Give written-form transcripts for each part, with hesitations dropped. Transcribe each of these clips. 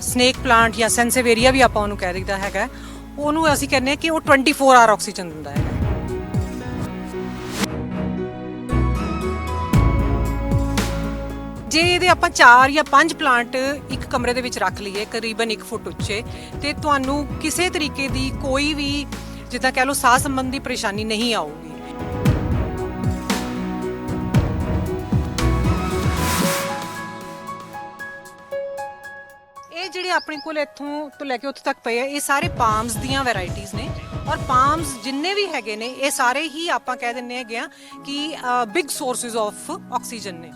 Snake plant ਜਾਂ ਸੈਂਸੇਵੇਰੀਆ ਵੀ ਆਪਾਂ ਉਹਨੂੰ ਕਹਿ ਦਿੰਦਾ ਹੈਗਾ, ਉਹਨੂੰ ਅਸੀਂ ਕਹਿੰਦੇ ਕਿ ਉਹ 24 ਆਰ ਆਕਸੀਜਨ ਦਿੰਦਾ ਹੈਗਾ। ਜੇ ਇਹਦੇ ਆਪਾਂ 4 ਜਾਂ 5 ਪਲਾਂਟ ਇੱਕ ਕਮਰੇ ਦੇ ਵਿੱਚ ਰੱਖ ਲਈਏ ਕਰੀਬਨ 1 ਫੁੱਟ ਉੱਚੇ, ਤੇ ਤੁਹਾਨੂੰ ਕਿਸੇ ਤਰੀਕੇ ਦੀ ਕੋਈ ਵੀ ਜਿੱਦਾਂ ਕਹਿ ਲਓ ਸਾਹ ਸੰਬੰਧੀ ਪਰੇਸ਼ਾਨੀ ਨਹੀਂ ਆਊਗੀ। ਇਹ ਜਿਹੜੇ ਆਪਣੇ ਕੋਲ ਇੱਥੋਂ ਤੋਂ ਲੈ ਕੇ ਉੱਥੇ ਤੱਕ ਪਏ ਆ, ਇਹ ਸਾਰੇ ਪਾਮਸ ਦੀਆਂ ਵੈਰਾਈਟੀਜ਼ ਨੇ, ਔਰ ਪਾਮਸ ਜਿੰਨੇ ਵੀ ਹੈਗੇ ਨੇ ਇਹ ਸਾਰੇ ਹੀ ਆਪਾਂ ਕਹਿ ਦਿੰਦੇ ਹੈਗੇ ਆ ਕਿ ਬਿਗ ਸੋਰਸਿਸ ਆਫ ਆਕਸੀਜਨ ਨੇ।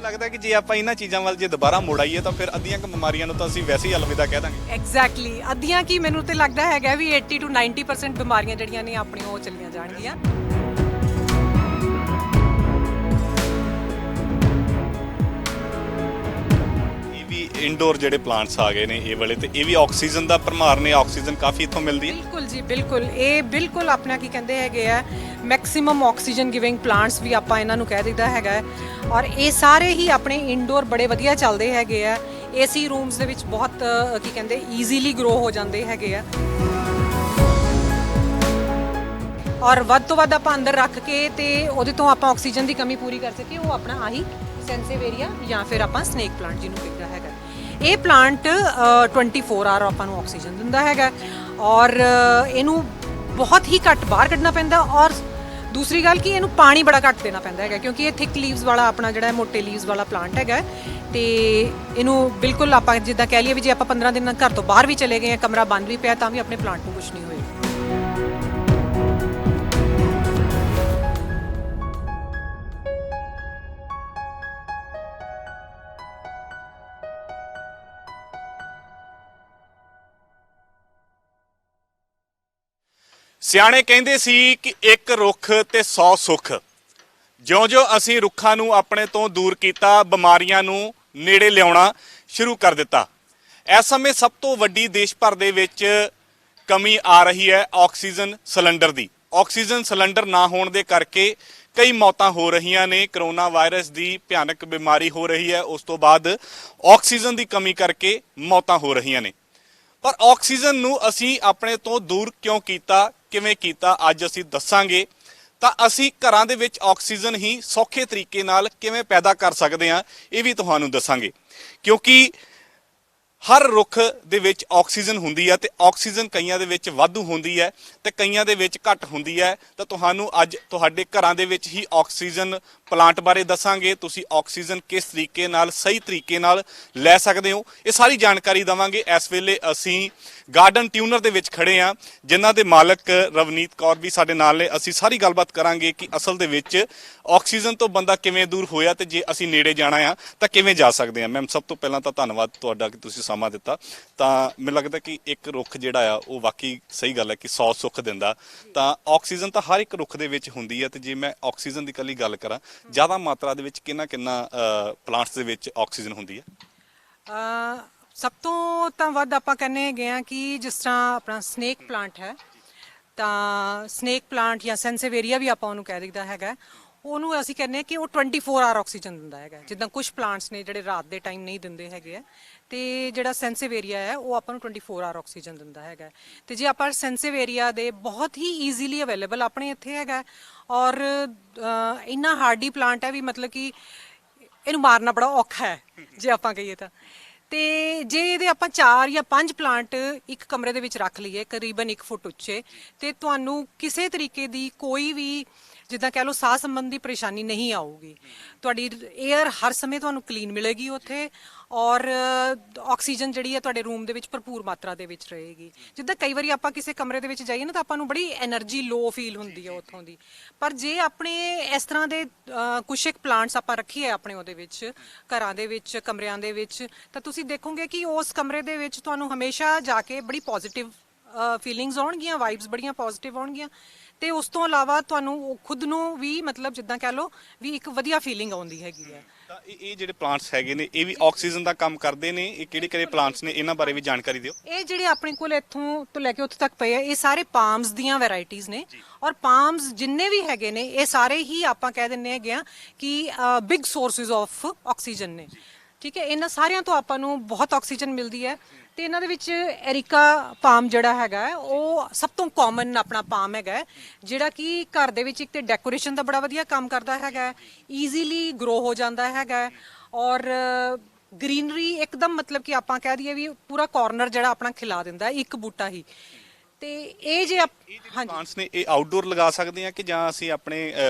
ਲੱਗਦਾ ਕਿ ਜੇ ਆਪਾਂ ਇਹਨਾਂ ਚੀਜ਼ਾਂ ਵੱਲ ਜੇ ਦੁਬਾਰਾ ਮੁੜ ਆਈਏ ਤਾਂ ਫਿਰ ਅੱਧੀਆਂ ਕੁ ਬਿਮਾਰੀਆਂ ਨੂੰ ਤਾਂ ਅਸੀਂ ਵੈਸੇ ਹੀ ਅਲਵਿਦਾ ਕਹਿ ਦਾਂਗੇ। ਐਗਜ਼ੈਕਟਲੀ, ਅੱਧੀਆਂ ਕੀ ਮੈਨੂੰ ਤੇ ਲੱਗਦਾ ਹੈਗਾ ਵੀ 80 to 90% ਬਿਮਾਰੀਆਂ ਜਿਹੜੀਆਂ ਨੇ ਆਪਣੀਆਂ ਉਹ ਚਲੀਆਂ ਜਾਣਗੀਆਂ। ਇਹ ਵੀ ਇਨਡੋਰ ਜਿਹੜੇ ਪਲਾਂਟਸ ਆ ਗਏ ਨੇ ਇਹ ਵਾਲੇ, ਤੇ ਇਹ ਵੀ ਆਕਸੀਜਨ ਦਾ ਭਰਮਾਰ ਨੇ, ਆਕਸੀਜਨ ਕਾਫੀ ਇੱਥੋਂ ਮਿਲਦੀ ਹੈ। ਬਿਲਕੁਲ ਜੀ ਬਿਲਕੁਲ, ਇਹ ਬਿਲਕੁਲ ਆਪਣਾ ਕੀ ਕਹਿੰਦੇ ਹੈਗੇ ਆ ਮੈਕਸਿਮਮ ਆਕਸੀਜਨ ਗਿਵਿੰਗ ਪਲਾਂਟਸ ਵੀ ਆਪਾਂ ਇਹਨਾਂ ਨੂੰ ਕਹਿ ਦਿੰਦਾ ਹੈਗਾ, ਔਰ ਇਹ ਸਾਰੇ ਹੀ ਆਪਣੇ ਇਨਡੋਰ ਬੜੇ ਵਧੀਆ ਚੱਲਦੇ ਹੈਗੇ ਆ। ਏਸੀ ਰੂਮਸ ਦੇ ਵਿੱਚ ਬਹੁਤ ਕੀ ਕਹਿੰਦੇ ਈਜ਼ੀਲੀ ਗਰੋ ਹੋ ਜਾਂਦੇ ਹੈਗੇ ਆ, ਔਰ ਵੱਧ ਤੋਂ ਵੱਧ ਆਪਾਂ ਅੰਦਰ ਰੱਖ ਕੇ ਤੇ ਉਹਦੇ ਤੋਂ ਆਪਾਂ ਆਕਸੀਜਨ ਦੀ ਕਮੀ ਪੂਰੀ ਕਰ ਸਕੀਏ, ਉਹ ਆਪਣਾ ਆਹੀ ਸੈਂਸੇਵੇਰੀਆ ਜਾਂ ਫਿਰ ਆਪਾਂ ਸਨੇਕ ਪਲਾਂਟ ਜਿਹਨੂੰ ਕਹਿੰਦਾ ਹੈਗਾ। ਇਹ ਪਲਾਂਟ 24 ਆਰ ਆਪਾਂ ਨੂੰ ਆਕਸੀਜਨ ਦਿੰਦਾ ਹੈਗਾ, ਔਰ ਇਹਨੂੰ ਬਹੁਤ ਹੀ ਘੱਟ ਬਾਹਰ ਕੱਢਣਾ ਪੈਂਦਾ, ਔਰ ਦੂਸਰੀ ਗੱਲ ਕਿ ਇਹਨੂੰ ਪਾਣੀ ਬੜਾ ਘੱਟ ਦੇਣਾ ਪੈਂਦਾ ਹੈਗਾ, ਕਿਉਂਕਿ ਇਹ ਥਿਕ ਲੀਵਸ ਵਾਲਾ ਆਪਣਾ ਜਿਹੜਾ ਮੋਟੇ ਲੀਵਸ ਵਾਲਾ ਪਲਾਂਟ ਹੈਗਾ, ਤੇ ਇਹਨੂੰ ਬਿਲਕੁਲ ਆਪਾਂ ਜਿੱਦਾਂ ਕਹਿ ਲਈਏ ਵੀ ਜੇ ਆਪਾਂ 15 ਦਿਨ ਘਰ ਤੋਂ ਬਾਹਰ ਵੀ ਚਲੇ ਗਏ, ਕਮਰਾ ਬੰਦ ਵੀ ਪਿਆ, ਤਾਂ ਵੀ ਆਪਣੇ ਪਲਾਂਟ ਨੂੰ ਕੁਝ ਨਹੀਂ ਹੋਏਗਾ। ਸਿਆਣੇ ਕਹਿੰਦੇ ਸੀ ਕਿ ਇੱਕ ਰੁੱਖ ਤੇ 100 ਸੁੱਖ। ਜਿਉਂ-ਜਿਉਂ ਅਸੀਂ ਰੁੱਖਾਂ ਨੂੰ ਆਪਣੇ ਤੋਂ ਦੂਰ ਕੀਤਾ, ਬਿਮਾਰੀਆਂ ਨੂੰ ਨੇੜੇ ਲਿਆਉਣਾ ਸ਼ੁਰੂ ਕਰ ਦਿੱਤਾ। ਇਸ ਸਮੇਂ ਸਭ ਤੋਂ ਵੱਡੀ ਦੇਸ਼ ਭਰ ਦੇ ਵਿੱਚ ਕਮੀ ਆ ਰਹੀ ਹੈ ਆਕਸੀਜਨ ਸਿਲੰਡਰ ਦੀ। ਆਕਸੀਜਨ ਸਿਲੰਡਰ ਨਾ ਹੋਣ ਦੇ ਕਰਕੇ ਕਈ ਮੌਤਾਂ ਹੋ ਰਹੀਆਂ ਨੇ। ਕਰੋਨਾ ਵਾਇਰਸ ਦੀ ਭਿਆਨਕ ਬਿਮਾਰੀ ਹੋ ਰਹੀ ਹੈ, ਉਸ ਤੋਂ ਬਾਅਦ ਆਕਸੀਜਨ ਦੀ ਕਮੀ ਕਰਕੇ ਮੌਤਾਂ ਹੋ ਰਹੀਆਂ ਨੇ। ਪਰ ਆਕਸੀਜਨ ਨੂੰ ਅਸੀਂ ਆਪਣੇ ਤੋਂ ਦੂਰ ਕਿਉਂ ਕੀਤਾ, ਕਿਵੇਂ ਕੀਤਾ, ਅੱਜ ਅਸੀਂ ਦੱਸਾਂਗੇ। ਤਾਂ ਅਸੀਂ ਘਰਾਂ ਦੇ ਵਿੱਚ ਆਕਸੀਜਨ ਹੀ ਸੌਖੇ ਤਰੀਕੇ ਨਾਲ ਕਿਵੇਂ ਪੈਦਾ ਕਰ ਸਕਦੇ ਹਾਂ, ਇਹ ਵੀ ਤੁਹਾਨੂੰ ਦੱਸਾਂਗੇ। ਕਿਉਂਕਿ ਹਰ ਰੁੱਖ ਦੇ ਵਿੱਚ ਆਕਸੀਜਨ ਹੁੰਦੀ ਹੈ, ਤੇ ਆਕਸੀਜਨ ਕਈਆਂ ਦੇ ਵਿੱਚ ਵਾਧੂ ਹੁੰਦੀ ਹੈ ਤੇ ਕਈਆਂ ਦੇ ਵਿੱਚ ਘੱਟ ਹੁੰਦੀ ਹੈ। ਤਾਂ ਤੁਹਾਨੂੰ ਅੱਜ ਤੁਹਾਡੇ ਘਰਾਂ ਦੇ ਵਿੱਚ ਹੀ ਆਕਸੀਜਨ ਪਲਾਂਟ ਬਾਰੇ ਦੱਸਾਂਗੇ। ਤੁਸੀਂ ਆਕਸੀਜਨ ਕਿਸ ਤਰੀਕੇ ਨਾਲ, ਸਹੀ ਤਰੀਕੇ ਨਾਲ ਲੈ ਸਕਦੇ ਹੋ, ਇਹ ਸਾਰੀ ਜਾਣਕਾਰੀ ਦੇਵਾਂਗੇ। ਇਸ ਵੇਲੇ ਅਸੀਂ ਗਾਰਡਨ ਟਿਊਨਰ ਦੇ ਵਿੱਚ ਖੜੇ ਹਾਂ, ਜਿਨ੍ਹਾਂ ਦੇ ਮਾਲਕ ਰਵਨੀਤ ਕੌਰ ਵੀ ਸਾਡੇ ਨਾਲ ਨੇ। ਅਸੀਂ ਸਾਰੀ ਗੱਲਬਾਤ ਕਰਾਂਗੇ ਕਿ ਅਸਲ ਦੇ ਵਿੱਚ ਆਕਸੀਜਨ ਤੋਂ ਬੰਦਾ ਕਿਵੇਂ ਦੂਰ ਹੋਇਆ, ਤੇ ਜੇ ਅਸੀਂ ਨੇੜੇ ਜਾਣਾ ਆ ਤਾਂ ਕਿਵੇਂ ਜਾ ਸਕਦੇ ਹਾਂ। ਮੈਮ, ਸਭ ਤੋਂ ਪਹਿਲਾਂ ਤਾਂ ਧੰਨਵਾਦ ਤੁਹਾਡਾ ਕਿ ਤੁਸੀਂ ਸਮਾਂ ਦਿੱਤਾ। ਤਾਂ ਮੈਨੂੰ ਲੱਗਦਾ ਕਿ ਇੱਕ ਰੁੱਖ ਜਿਹੜਾ ਆ ਉਹ ਵਾਕਈ ਸਹੀ ਗੱਲ ਹੈ ਕਿ 100 ਸੁੱਖ ਦਿੰਦਾ। ਤਾਂ ਆਕਸੀਜਨ ਤਾਂ ਹਰ ਇੱਕ ਰੁੱਖ ਦੇ ਵਿੱਚ ਹੁੰਦੀ ਹੈ, ਤੇ ਜੇ ਮੈਂ ਆਕਸੀਜਨ ਦੀ ਇਕੱਲੀ ਗੱਲ ਕਰਾਂ, ਜ਼ਿਆਦਾ ਮਾਤਰਾ ਦੇ ਵਿੱਚ ਕਿੰਨਾ ਪਲਾਂਟਸ ਦੇ ਵਿੱਚ ਆਕਸੀਜਨ ਹੁੰਦੀ ਹੈ? ਸਭ ਤੋਂ ਤਾਂ ਵੱਧ ਆਪਾਂ ਕਹਿੰਦੇ ਹੈਗੇ ਆ ਕਿ ਜਿਸ ਤਰ੍ਹਾਂ ਆਪਣਾ ਸਨੇਕ ਪਲਾਂਟ ਹੈ, ਤਾਂ ਸਨੇਕ ਪਲਾਂਟ ਜਾਂ ਸੈਂਸੇਵੇਰੀਆ ਵੀ ਆਪਾਂ ਉਹਨੂੰ ਕਹਿ ਦਿੰਦਾ ਹੈਗਾ, ਉਹਨੂੰ ਅਸੀਂ ਕਹਿੰਦੇ ਹਾਂ ਕਿ ਉਹ 24 ਆਰ ਆਕਸੀਜਨ ਦਿੰਦਾ ਹੈਗਾ। ਜਿੱਦਾਂ ਕੁਝ ਪਲਾਂਟਸ ਨੇ ਜਿਹੜੇ ਰਾਤ ਦੇ ਟਾਈਮ ਨਹੀਂ ਦਿੰਦੇ ਹੈਗੇ ਆ, ਤੇ ਜਿਹੜਾ ਸੈਂਸੇਵੇਰੀਆ ਹੈ ਉਹ ਆਪਾਂ ਨੂੰ 24 ਆਰ ਆਕਸੀਜਨ ਦਿੰਦਾ ਹੈਗਾ। ਤੇ ਜੇ ਆਪਾਂ ਸੈਂਸੇਵੇਰੀਆ ਦੇ ਬਹੁਤ ਹੀ ਈਜ਼ੀਲੀ ਅਵੇਲੇਬਲ ਆਪਣੇ ਇੱਥੇ ਹੈਗਾ, ਔਰ ਇੰਨਾ ਹਾਰਡੀ ਪਲਾਂਟ ਹੈ ਵੀ ਮਤਲਬ ਕਿ ਇਹਨੂੰ ਮਾਰਨਾ ਬੜਾ ਔਖਾ ਹੈ ਜੇ ਆਪਾਂ ਕਹੀਏ ਤਾਂ। ਤੇ ਜੇ ਇਹਦੇ ਆਪਾਂ 4 ਜਾਂ 5 ਪਲਾਂਟ ਇੱਕ ਕਮਰੇ ਦੇ ਵਿੱਚ ਰੱਖ ਲਈਏ ਕਰੀਬਨ 1 ਫੁੱਟ ਉੱਚੇ, ਤੇ ਤੁਹਾਨੂੰ ਕਿਸੇ ਤਰੀਕੇ ਦੀ ਕੋਈ ਵੀ ਜਿੱਦਾਂ ਕਹਿ ਲਓ ਸਾਹ ਸੰਬੰਧੀ ਪਰੇਸ਼ਾਨੀ ਨਹੀਂ ਆਊਗੀ। ਤੁਹਾਡੀ ਏਅਰ ਹਰ ਸਮੇਂ ਤੁਹਾਨੂੰ ਕਲੀਨ ਮਿਲੇਗੀ ਉੱਥੇ, ਔਰ ਆਕਸੀਜਨ ਜਿਹੜੀ ਹੈ ਤੁਹਾਡੇ ਰੂਮ ਦੇ ਵਿੱਚ ਭਰਪੂਰ ਮਾਤਰਾ ਦੇ ਵਿੱਚ ਰਹੇਗੀ। ਜਿੱਦਾਂ ਕਈ ਵਾਰੀ ਆਪਾਂ ਕਿਸੇ ਕਮਰੇ ਦੇ ਵਿੱਚ ਜਾਈਏ ਨਾ ਤਾਂ ਆਪਾਂ ਨੂੰ ਬੜੀ એનર્ਜੀ ਲੋ ਫੀਲ ਹੁੰਦੀ ਹੈ ਉੱਥੋਂ ਦੀ, ਪਰ ਜੇ ਆਪਣੇ ਇਸ ਤਰ੍ਹਾਂ ਦੇ ਕੁਛ ਇੱਕ ਪਲਾਂਟਸ ਆਪਾਂ ਰੱਖੀਏ ਆਪਣੇ ਉਹਦੇ ਵਿੱਚ ਘਰਾਂ ਦੇ ਵਿੱਚ, ਕਮਰਿਆਂ ਦੇ ਵਿੱਚ, ਤਾਂ ਤੁਸੀਂ ਦੇਖੋਗੇ ਕਿ ਉਸ ਕਮਰੇ ਦੇ ਵਿੱਚ ਤੁਹਾਨੂੰ ਹਮੇਸ਼ਾ ਜਾ ਕੇ ਬੜੀ ਪੋਜ਼ਿਟਿਵ ਫੀਲਿੰਗਸ ਆਉਣਗੀਆਂ, ਵਾਈਬਸ ਬੜੀਆਂ ਪੋਜ਼ਿਟਿਵ ਆਉਣਗੀਆਂ, ਤੇ ਉਸ ਤੋਂ ਇਲਾਵਾ ਤੁਹਾਨੂੰ ਉਹ ਖੁਦ ਨੂੰ ਵੀ ਮਤਲਬ ਜਿੱਦਾਂ ਕਹਿ ਲਓ ਵੀ ਇੱਕ ਵਧੀਆ ਫੀਲਿੰਗ ਆਉਂਦੀ ਹੈਗੀ ਹੈ। ਤਾਂ ਇਹ ਜਿਹੜੇ ਪਲਾਂਟਸ ਹੈਗੇ ਨੇ ਇਹ ਵੀ ਆਕਸੀਜਨ ਦਾ ਕੰਮ ਕਰਦੇ ਨੇ, ਇਹ ਕਿਹੜੇ ਕਿਹੜੇ ਪਲਾਂਟਸ ਨੇ ਇਹਨਾਂ ਬਾਰੇ ਵੀ ਜਾਣਕਾਰੀ ਦਿਓ। ਇਹ ਜਿਹੜੇ ਆਪਣੇ ਕੋਲ ਇੱਥੋਂ ਤੋਂ ਲੈ ਕੇ ਉੱਥੇ ਤੱਕ ਪਏ ਆ ਇਹ ਸਾਰੇ ਪਾਮਸ ਦੀਆਂ ਵੈਰਾਈਟੀਆਂ ਨੇ, ਔਰ ਪਾਮਸ ਜਿੰਨੇ ਵੀ ਹੈਗੇ ਨੇ ਇਹ ਸਾਰੇ ਹੀ ਆਪਾਂ ਕਹਿ ਦਿੰਨੇ ਹੈਗੇ ਆ ਕਿ ਬਿਗ ਸੋਰਸਸ ਆਫ ਆਕਸੀਜਨ ਨੇ। ਠੀਕ ਹੈ, ਇਹਨਾਂ ਸਾਰਿਆਂ ਤੋਂ ਆਪਾਂ ਨੂੰ ਬਹੁਤ ਆਕਸੀਜਨ ਮਿਲਦੀ ਹੈ। ਤੇ ਇਹਨਾਂ ਦੇ ਵਿੱਚ ਐਰਿਕਾ ਪਾਮ ਜਿਹੜਾ ਹੈਗਾ ਉਹ ਸਭ ਤੋਂ ਕਾਮਨ ਆਪਣਾ ਪਾਮ ਹੈਗਾ, ਜਿਹੜਾ ਕਿ ਘਰ ਦੇ ਵਿੱਚ ਇੱਕ ਤੇ ਡੈਕੋਰੇਸ਼ਨ ਦਾ ਬੜਾ ਵਧੀਆ ਕੰਮ ਕਰਦਾ ਹੈਗਾ, ਈਜ਼ੀਲੀ ਗਰੋ ਹੋ ਜਾਂਦਾ ਹੈਗਾ, ਔਰ ਗ੍ਰੀਨਰੀ ਇੱਕਦਮ ਮਤਲਬ ਕਿ ਆਪਾਂ ਕਹਿ ਦਈਏ ਵੀ ਪੂਰਾ ਕਾਰਨਰ ਜਿਹੜਾ ਆਪਣਾ ਖਿਲਾ ਦਿੰਦਾ ਇੱਕ ਬੂਟਾ ਹੀ। ਤੇ ਇਹ ਜੇ ਪਲਾਂਟਸ ਨੇ ਇਹ ਆਊਟਡੋਰ ਲਗਾ ਸਕਦੇ ਆ ਕਿ ਜਾਂ ਅਸੀਂ ਆਪਣੇ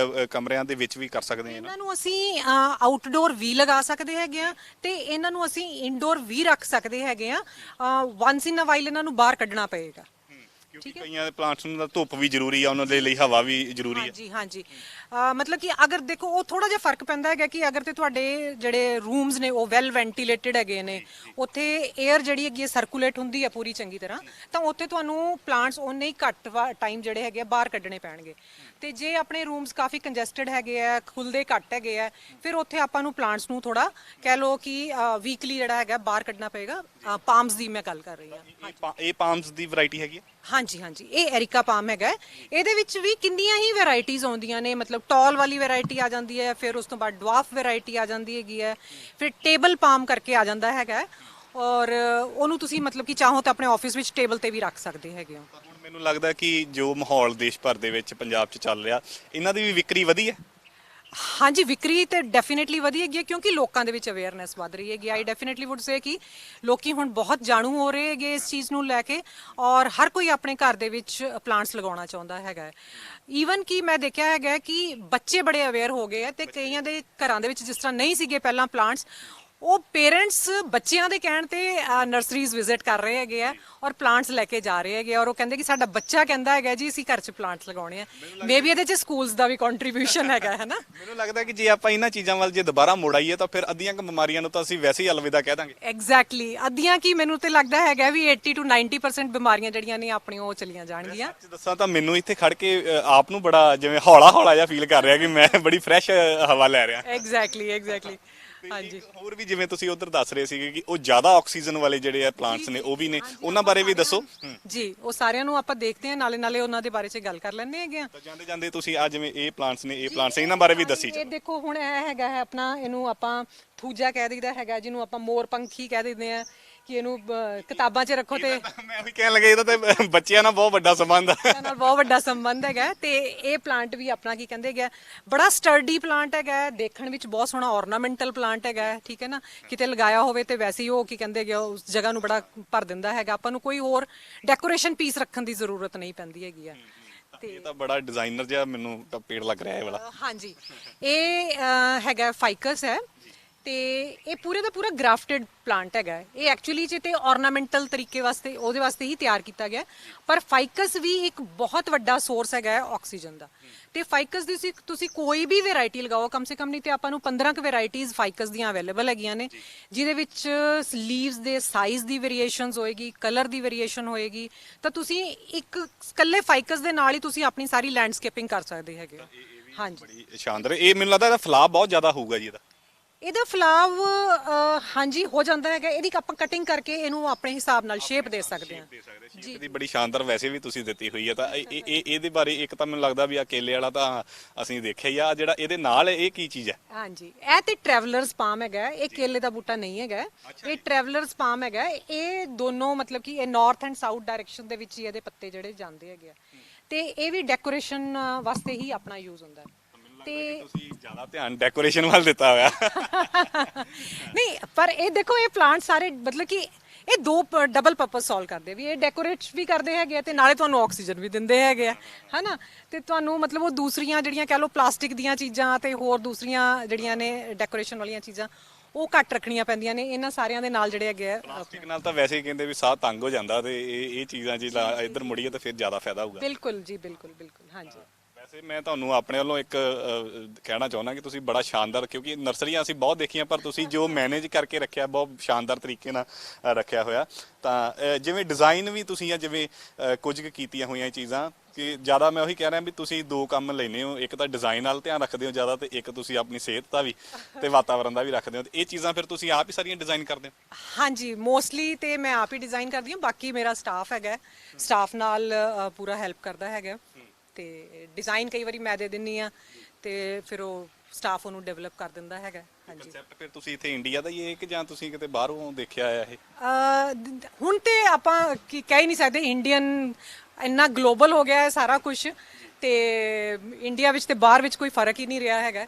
ਕਮਰਿਆਂ ਦੇ ਵਿੱਚ ਵੀ ਕਰ ਸਕਦੇ ਹਾਂ? ਇਹਨਾਂ ਨੂੰ ਅਸੀਂ ਆਊਟਡੋਰ ਵੀ ਲਗਾ ਸਕਦੇ ਹੈਗੇ ਆ ਤੇ ਇਹਨਾਂ ਨੂੰ ਅਸੀਂ ਇਨਡੋਰ ਵੀ ਰੱਖ ਸਕਦੇ ਹੈਗੇ ਆ। ਵਾਂਸ ਇਨ ਅ ਵਾਈਲ ਇਹਨਾਂ ਨੂੰ ਬਾਹਰ ਕੱਢਣਾ ਪਏਗਾ, ਕਿਉਂਕਿ ਕਈਆਂ ਦੇ ਪਲਾਂਟਸ ਨੂੰ ਤਾਂ ਧੁੱਪ ਵੀ ਜ਼ਰੂਰੀ ਆ, ਉਹਨਾਂ ਦੇ ਲਈ ਹਵਾ ਵੀ ਜ਼ਰੂਰੀ ਹੈ। ਹਾਂਜੀ ਹਾਂਜੀ, ਮਤਲਬ ਕਿ ਅਗਰ ਦੇਖੋ ਉਹ ਥੋੜਾ ਜਿਹਾ ਫਰਕ ਪੈਂਦਾ ਹੈਗਾ ਕਿ ਅਗਰ ਤੇ ਤੁਹਾਡੇ ਜਿਹੜੇ ਰੂਮਸ ਨੇ ਉਹ ਵੈਲ ਵੈਂਟੀਲੇਟਡ ਹੈਗੇ ਨੇ, ਉੱਥੇ 에ਅਰ ਜਿਹੜੀ ਹੈਗੀ ਸਰਕੂਲੇਟ ਹੁੰਦੀ ਹੈ ਪੂਰੀ ਚੰਗੀ ਤਰ੍ਹਾਂ, ਤਾਂ ਉੱਥੇ ਤੁਹਾਨੂੰ ਪਲਾਂਟਸ ਉਹਨੇ ਹੀ ਘੱਟ ਟਾਈਮ ਜਿਹੜੇ ਹੈਗੇ ਬਾਹਰ ਕੱਢਣੇ ਪੈਣਗੇ। ਤੇ ਜੇ ਆਪਣੇ ਰੂਮਸ ਕਾਫੀ ਕੰਜੈਸਟਡ ਹੈਗੇ ਆ, ਖੁੱਲਦੇ ਘੱਟ ਹੈਗੇ ਆ, ਫਿਰ ਉੱਥੇ ਆਪਾਂ ਨੂੰ ਪਲਾਂਟਸ ਨੂੰ ਥੋੜਾ ਕਹਿ ਲਓ ਕਿ ਵੀਕਲੀ ਜਿਹੜਾ ਹੈਗਾ ਬਾਹਰ ਕੱਢਣਾ ਪਏਗਾ। ਪਾਮਸ ਦੀ ਮੈਂ ਗੱਲ ਕਰ ਰਹੀ ਹਾਂ। ਇਹ ਪਾਮਸ ਦੀ ਵੈਰਾਈਟੀ ਹੈਗੀ ਹੈ? ਹਾਂਜੀ ਹਾਂਜੀ, ਇਹ ਐਰਿਕਾ ਪਾਮ ਹੈਗਾ। ਇਹਦੇ ਵਿੱਚ ਵੀ ਕਿੰਨੀਆਂ ਹੀ ਵੈਰਾਈਟੀਆਂ ਆਉਂਦੀਆਂ ਨੇ, ਮਤਲਬ ਟਾਲ ਵਾਲੀ ਵੈਰਾਈਟੀ ਆ ਜਾਂਦੀ ਹੈ, ਫਿਰ ਉਸ ਤੋਂ ਬਾਅਦ ਡਵਾਰਫ ਵੈਰਾਈਟੀ ਆ ਜਾਂਦੀ ਹੈਗੀ ਹੈ, ਫਿਰ ਟੇਬਲ ਪਾਮ ਕਰਕੇ ਆ ਜਾਂਦਾ ਹੈਗਾ, ਔਰ ਉਹਨੂੰ ਤੁਸੀਂ ਮਤਲਬ ਕਿ ਚਾਹੋ ਤਾਂ ਆਪਣੇ ਆਫਿਸ ਵਿੱਚ ਟੇਬਲ ਤੇ ਵੀ ਰੱਖ ਸਕਦੇ ਹੈਗੇ ਹੋ। ਹੁਣ ਮੈਨੂੰ ਲੱਗਦਾ ਕਿ ਜੋ ਮਾਹੌਲ ਦੇਸ਼ ਭਰ ਦੇ ਵਿੱਚ ਪੰਜਾਬ 'ਚ ਚੱਲ ਰਿਹਾ, ਇਹਨਾਂ ਦੀ ਵੀ ਵਿਕਰੀ ਵਧੀ ਹੈ? ਹਾਂਜੀ, ਵਿਕਰੀ ਤੇ ਡੈਫੀਨਿਟਲੀ ਵਧੀ ਹੈਗੀ ਕਿਉਂਕਿ ਲੋਕਾਂ ਦੇ ਵਿੱਚ ਅਵੇਅਰਨੈਸ ਵੱਧ ਰਹੀ ਹੈਗੀ। ਆਈ ਡੈਫੀਨਿਟਲੀ ਵੁੱਡ ਸੇ ਕਿ ਲੋਕੀ ਹੁਣ ਬਹੁਤ ਜਾਣੂ ਹੋ ਰਹੇ ਹੈਗੇ ਇਸ ਚੀਜ਼ ਨੂੰ ਲੈ ਕੇ, ਔਰ ਹਰ ਕੋਈ ਆਪਣੇ ਘਰ ਦੇ ਵਿੱਚ ਪਲਾਂਟਸ ਲਗਾਉਣਾ ਚਾਹੁੰਦਾ ਹੈਗਾ। ਈਵਨ ਕਿ ਮੈਂ ਦੇਖਿਆ ਹੈਗਾ ਕਿ ਬੱਚੇ ਬੜੇ ਅਵੇਅਰ ਹੋ ਗਏ ਆ, ਤੇ ਕਈਆਂ ਦੇ ਘਰਾਂ ਦੇ ਵਿੱਚ ਜਿਸ ਤਰ੍ਹਾਂ ਨਹੀਂ ਸੀਗੇ ਪਹਿਲਾਂ ਪਲਾਂਟਸ, ਉਹ ਪੇਰੈਂਟਸ ਬੱਚਿਆਂ ਦੇ ਕਹਿਣ ਤੇ ਨਰਸਰੀਜ਼ ਵਿਜ਼ਿਟ ਕਰ ਰਹੇ ਹੈਗੇ ਆ ਔਰ ਪਲਾਂਟਸ ਲੈ ਕੇ ਜਾ ਰਹੇ ਹੈਗੇ, ਔਰ ਉਹ ਕਹਿੰਦੇ ਕਿ ਸਾਡਾ ਬੱਚਾ ਕਹਿੰਦਾ ਹੈਗਾ ਜੀ ਅਸੀਂ ਘਰ 'ਚ ਪਲਾਂਟਸ ਲਗਾਉਣੇ ਆ। ਮੇਬੀ ਇਹਦੇ 'ਚ ਸਕੂਲਸ ਦਾ ਵੀ ਕੰਟਰੀਬਿਊਸ਼ਨ ਹੈਗਾ, ਹੈ ਨਾ। ਮੈਨੂੰ ਲੱਗਦਾ ਕਿ ਜੇ ਆਪਾਂ ਇਹਨਾਂ ਚੀਜ਼ਾਂ ਵੱਲ ਜੇ ਦੁਬਾਰਾ ਮੁੜ ਆਈਏ ਤਾਂ ਫਿਰ ਅੱਧੀਆਂ ਕੁ ਬਿਮਾਰੀਆਂ ਨੂੰ ਤਾਂ ਅਸੀਂ ਵੈਸੇ ਹੀ ਅਲਵਿਦਾ ਕਹਿ ਦਾਂਗੇ। ਐਗਜ਼ੈਕਟਲੀ, ਅੱਧੀਆਂ ਕੀ ਮੈਨੂੰ ਤੇ ਲੱਗਦਾ ਹੈਗਾ ਵੀ 80 to 90% ਬਿਮਾਰੀਆਂ ਜਿਹੜੀਆਂ ਨੇ ਆਪਣੀਆਂ ਉਹ ਚਲੀਆਂ ਜਾਣਗੀਆਂ। ਸੱਚ ਦੱਸਾਂ ਤਾਂ ਮੈਨੂੰ ਇੱਥੇ ਖੜ ਕੇ ਆਪ ਨੂੰ ਬੜਾ ਜਿਵੇਂ ਹੌਲਾ ਹੌਲਾ ਜਿਹਾ ਫੀਲ ਕਰ ਰਿਹਾ ਕਿ ਮੈਂ ਬੜੀ ਫਰੈਸ਼ ਹਵਾ ਲੈ ਰਿਹਾ। ਐਗਜ਼ੈਕਟਲੀ ਹਾਂਜੀ। ਹੋਰ ਵੀ ਜਿਵੇਂ ਤੁਸੀਂ ਉਧਰ ਦੱਸ ਰਹੇ ਸੀਗੇ ਕਿ ਉਹ ਜ਼ਿਆਦਾ ਆਕਸੀਜਨ ਵਾਲੇ ਜਿਹੜੇ ਆ ਪਲਾਂਟਸ ਨੇ ਉਹ ਵੀ ਨੇ, ਉਹਨਾਂ ਬਾਰੇ ਵੀ ਦੱਸੋ। ਜੀ, ਉਹ ਸਾਰਿਆਂ ਨੂੰ ਆਪਾਂ ਦੇਖਦੇ ਹਾਂ, ਨਾਲੇ ਉਹਨਾਂ ਦੇ ਬਾਰੇ 'ਚ ਗੱਲ ਕਰ ਲੈਂਦੇ ਹੈਗੇ ਆ। ਤਾਂ ਜਾਂਦੇ ਜਾਂਦੇ ਤੁਸੀਂ ਆ ਜਿਵੇਂ ਇਹ ਪਲਾਂਟਸ ਨੇ, ਇਹ ਪਲਾਂਟਸ ਇਹਨਾਂ ਬਾਰੇ ਵੀ ਦੱਸੀ ਇਹ ਦੇਖੋ ਹੁਣ ਇਹ ਹੈਗਾ ਹੈ ਆਪਣਾ, ਇਹਨੂੰ ਆਪਾਂ ਥੂਜਾ ਕਹਿ ਦਈਦਾ ਹੈਗਾ, ਜਿਹਨੂੰ ਆਪਾਂ ਮੋਰ ਪੰਖੀ ਕਹਿ ਦਿੰਦੇ ਆ ਕਿ ਇਹਨੂੰ ਕਿਤਾਬਾਂ 'ਚ ਰੱਖੋ। ਤੇ ਮੈਂ ਵੀ ਕਹਿਣ ਲੱਗਾ ਇਹਦਾ ਤੇ ਬੱਚਿਆਂ ਨਾਲ ਬਹੁਤ ਵੱਡਾ ਸੰਬੰਧ ਹੈ, ਇਹਨਾਂ ਨਾਲ ਬਹੁਤ ਵੱਡਾ ਸੰਬੰਧ ਹੈਗਾ। ਤੇ ਇਹ ਪਲਾਂਟ ਵੀ ਆਪਣਾ ਕੀ ਕਹਿੰਦੇ ਹੈਗਾ, ਬੜਾ ਸਟਰਡੀ ਪਲਾਂਟ ਹੈਗਾ, ਦੇਖਣ ਵਿੱਚ ਬਹੁਤ ਸੋਹਣਾ ਔਰਨਾਮੈਂਟਲ ਪਲਾਂਟ ਹੈਗਾ, ਠੀਕ ਹੈ ਨਾ। ਕਿਤੇ ਲਗਾਇਆ ਹੋਵੇ ਤੇ ਵੈਸੇ ਹੀ ਉਹ ਕੀ ਕਹਿੰਦੇ ਹੈਗੇ ਉਸ ਜਗ੍ਹਾ ਨੂੰ ਬੜਾ ਭਰ ਦਿੰਦਾ ਹੈਗਾ, ਆਪਾਂ ਨੂੰ ਕੋਈ ਹੋਰ ਡੈਕੋਰੇਸ਼ਨ ਪੀਸ ਰੱਖਣ ਦੀ ਜ਼ਰੂਰਤ ਨਹੀਂ ਪੈਂਦੀ ਹੈਗੀ ਆ। ਇਹ ਤਾਂ ਬੜਾ ਡਿਜ਼ਾਈਨਰ ਜਿਹਾ ਮੈਨੂੰ ਤਾਂ ਪੇੜ ਲੱਗ ਰਿਹਾ ਇਹ ਵਾਲਾ। ਹਾਂਜੀ, ਇਹ ਹੈਗਾ ਫਾਈਕਸ ਹੈ, ਤੇ ਇਹ ਪੂਰੇ ਦਾ ਪੂਰਾ ਗ੍ਰਾਫਟਡ ਪਲਾਂਟ ਹੈਗਾ। ਇਹ ਐਕਚੁਅਲੀ ਚ ਤੇ ਔਰਨਾਮੈਂਟਲ ਤਰੀਕੇ ਵਾਸਤੇ ਉਹਦੇ ਵਾਸਤੇ ਹੀ ਤਿਆਰ ਕੀਤਾ ਗਿਆ, ਪਰ ਫਾਈਕਸ ਵੀ ਇੱਕ ਬਹੁਤ ਵੱਡਾ ਸੋਰਸ ਹੈਗਾ ਆਕਸੀਜਨ ਦਾ। ਤੇ ਫਾਈਕਸ ਦੀ ਤੁਸੀਂ ਕੋਈ ਵੀ ਵੈਰਾਈਟੀ ਲਗਾਓ, ਕਮ ਸੇ ਕਮ ਨਹੀਂ ਤੇ ਆਪਾਂ ਨੂੰ 15 ਕੁ ਵੈਰਾਈਟੀਜ਼ ਫਾਈਕਸ ਦੀਆਂ ਅਵੇਲੇਬਲ ਹੈਗੀਆਂ ਨੇ, ਜਿਹਦੇ ਵਿੱਚ ਲੀਵਸ ਦੇ ਸਾਈਜ਼ ਦੀ ਵੇਰੀਏਸ਼ਨਸ ਹੋਏਗੀ, ਕਲਰ ਦੀ ਵੇਰੀਏਸ਼ਨ ਹੋਏਗੀ। ਤਾਂ ਤੁਸੀਂ ਇੱਕ ਇਕੱਲੇ ਫਾਈਕਸ ਦੇ ਨਾਲ ਹੀ ਤੁਸੀਂ ਆਪਣੀ ਸਾਰੀ ਲੈਂਡਸਕੇਪਿੰਗ ਕਰ ਸਕਦੇ ਹੈਗੇ। ਹਾਂਜੀ, ਬੜੀ ਸ਼ਾਨਦਾਰ। ਇਹ ਮੈਨੂੰ ਲੱਗਦਾ ਇਹਦਾ ਫਲਾਅ ਬਹੁਤ ਜ਼ਿਆਦਾ ਹੋਊਗਾ ਜੀ ਇਹਦਾ ਫਲਾਵ ਹਾਂਜੀ ਹੋ ਜਾਂਦਾ ਹੈਗਾ। ਇਹਦੀ ਆਪਾਂ ਕਟਿੰਗ ਕਰਕੇ ਇਹਨੂੰ ਆਪਣੇ ਹਿਸਾਬ ਨਾਲ ਸ਼ੇਪ ਦੇ ਸਕਦੇ ਹਾਂ ਜੀ। ਇਹਦੀ ਬੜੀ ਸ਼ਾਨਦਾਰ ਵੈਸੇ ਵੀ ਤੁਸੀਂ ਦਿੱਤੀ ਹੋਈ ਹੈ। ਤਾਂ ਇਹਦੇ ਬਾਰੇ ਇੱਕ ਤਾਂ ਮੈਨੂੰ ਲੱਗਦਾ ਵੀ ਆ ਕੇਲੇ ਵਾਲਾ ਤਾਂ ਅਸੀਂ ਦੇਖਿਆ ਹੀ ਆ, ਜਿਹੜਾ ਇਹਦੇ ਨਾਲ ਇਹ ਕੀ ਚੀਜ਼ ਹੈ? ਹਾਂਜੀ, ਇਹ ਤੇ ਟਰੈਵਲਰਸ ਪਾਮ ਹੈਗਾ, ਇਹ ਕੇਲੇ ਦਾ ਬੂਟਾ ਨਹੀਂ ਹੈਗਾ, ਇਹ ਟਰੈਵਲਰਸ ਪਾਮ ਹੈਗਾ। ਇਹ ਦੋਨੋਂ ਮਤਲਬ ਕਿ ਇਹ ਨਾਰਥ ਐਂਡ ਸਾਊਥ ਡਾਇਰੈਕਸ਼ਨ ਦੇ ਵਿੱਚ ਹੀ ਇਹਦੇ ਪੱਤੇ ਜਿਹੜੇ ਜਾਂਦੇ ਹੈਗੇ ਆ, ਤੇ ਇਹ ਵੀ ਡੈਕੋਰੇਸ਼ਨ ਵਾਸਤੇ ਹੀ ਆਪਣਾ ਯੂਜ਼ ਹੁੰਦਾ ਹੈ। ਤੇ ਤੁਸੀਂ ਜ਼ਿਆਦਾ ਧਿਆਨ ਡੈਕੋਰੇਸ਼ਨ ਵੱਲ ਦਿੱਤਾ ਹੋਇਆ। ਨਹੀਂ, ਪਰ ਇਹ ਦੇਖੋ ਇਹ ਪਲਾਂਟ ਸਾਰੇ ਮਤਲਬ ਕਿ ਇਹ ਦੋ ਡਬਲ ਪਰਪਸ ਸੋਲਵ ਕਰਦੇ ਵੀ, ਇਹ ਡੈਕੋਰੇਟ ਵੀ ਕਰਦੇ ਹੈਗੇ ਆ ਤੇ ਨਾਲੇ ਤੁਹਾਨੂੰ ਆਕਸੀਜਨ ਵੀ ਦਿੰਦੇ ਹੈਗੇ ਆ, ਹਨਾ। ਤੇ ਤੁਹਾਨੂੰ ਮਤਲਬ ਉਹ ਦੂਸਰੀਆਂ ਜਿਹੜੀਆਂ ਕਹਿ ਲਓ ਪਲਾਸਟਿਕ ਦੀਆਂ ਚੀਜ਼ਾਂ ਤੇ ਹੋਰ ਦੂਸਰੀਆਂ ਜਿਹੜੀਆਂ ਨੇ ਡੈਕੋਰੇਸ਼ਨ ਵਾਲੀਆਂ ਚੀਜ਼ਾਂ ਉਹ ਘੱਟ ਰੱਖਣੀਆਂ ਪੈਂਦੀਆਂ ਨੇ। ਇਹਨਾਂ ਸਾਰਿਆਂ ਦੇ ਨਾਲ ਜਿਹੜੇ ਹੈਗੇ ਆ, ਪਲਾਸਟਿਕ ਨਾਲ ਤਾਂ ਵੈਸੇ ਹੀ ਕਹਿੰਦੇ ਵੀ ਸਾਹ ਤੰਗ ਹੋ ਜਾਂਦਾ, ਤੇ ਇਹ ਚੀਜ਼ਾਂ ਜੇ ਇੱਧਰ ਮੁੜੀਏ ਤਾਂ ਫਿਰ ਜ਼ਿਆਦਾ ਫਾਇਦਾ ਹੋਊਗਾ। ਬਿਲਕੁਲ ਜੀ, ਬਿਲਕੁਲ ਬਿਲਕੁਲ। ਹਾਂਜੀ, ਵੈਸੇ ਮੈਂ ਤੁਹਾਨੂੰ ਆਪਣੇ ਵੱਲੋਂ ਇੱਕ ਕਹਿਣਾ ਚਾਹੁੰਦਾ ਕਿ ਤੁਸੀਂ ਬੜਾ ਸ਼ਾਨਦਾਰ, ਕਿਉਂਕਿ ਨਰਸਰੀਆਂ ਅਸੀਂ ਬਹੁਤ ਦੇਖੀਆਂ, ਪਰ ਤੁਸੀਂ ਜੋ ਮੈਨੇਜ ਕਰਕੇ ਰੱਖਿਆ ਬਹੁਤ ਸ਼ਾਨਦਾਰ ਤਰੀਕੇ ਨਾਲ ਰੱਖਿਆ ਹੋਇਆ। ਤਾਂ ਜਿਵੇਂ ਡਿਜ਼ਾਈਨ ਵੀ ਤੁਸੀਂ ਆ ਜਿਵੇਂ ਕੁਝ ਕੁ ਕੀਤੀਆਂ ਹੋਈਆਂ ਚੀਜ਼ਾਂ, ਕਿ ਜ਼ਿਆਦਾ ਮੈਂ ਉਹੀ ਕਹਿ ਰਿਹਾ ਵੀ ਤੁਸੀਂ ਦੋ ਕੰਮ ਲੈਨੇ ਹੋ, ਇੱਕ ਤਾਂ ਡਿਜ਼ਾਈਨ ਵੱਲ ਧਿਆਨ ਰੱਖਦੇ ਹੋ ਜ਼ਿਆਦਾ, ਤੇ ਇੱਕ ਤੁਸੀਂ ਆਪਣੀ ਸਿਹਤ ਦਾ ਵੀ ਤੇ ਵਾਤਾਵਰਣ ਦਾ ਵੀ ਰੱਖਦੇ ਹੋ। ਤੇ ਇਹ ਚੀਜ਼ਾਂ ਫਿਰ ਤੁਸੀਂ ਆਪ ਹੀ ਸਾਰੀਆਂ ਡਿਜ਼ਾਈਨ ਕਰਦੇ ਹੋ? ਹਾਂਜੀ, ਮੋਸਟਲੀ ਤੇ ਮੈਂ ਆਪ ਹੀ ਡਿਜ਼ਾਈਨ ਕਰਦੀ ਹਾਂ, ਬਾਕੀ ਮੇਰਾ ਸਟਾਫ ਹੈਗਾ, ਸਟਾਫ ਨਾਲ ਪੂਰਾ ਹੈਲਪ ਕਰਦਾ ਹੈਗਾ। ਤੇ ਡਿਜ਼ਾਈਨ ਕਈ ਵਾਰੀ ਮੈਂ ਦੇ ਦਿੰਨੀ ਆ ਤੇ ਫਿਰ ਉਹ ਸਟਾਫ ਉਹਨੂੰ ਡਿਵੈਲਪ ਕਰ ਦਿੰਦਾ ਹੈਗਾ। ਹਾਂਜੀ, ਕਨਸੈਪਟ ਫਿਰ ਤੁਸੀਂ ਇੱਥੇ ਇੰਡੀਆ ਦਾ ਹੀ ਹੈ ਕਿ ਜਾਂ ਤੁਸੀਂ ਕਿਤੇ ਬਾਹਰੋਂ ਦੇਖਿਆ ਆ ਇਹ? ਹੁਣ ਤੇ ਆਪਾਂ ਕੀ ਕਹਿ ਹੀ ਨਹੀਂ ਸਕਦੇ, ਇੰਡੀਅਨ ਇੰਨਾ ਗਲੋਬਲ ਹੋ ਗਿਆ ਹੈ ਸਾਰਾ ਕੁਝ, ਤੇ ਇੰਡੀਆ ਵਿੱਚ ਤੇ ਬਾਹਰ ਵਿੱਚ ਕੋਈ ਫਰਕ ਹੀ ਨਹੀਂ ਰਿਹਾ ਹੈਗਾ,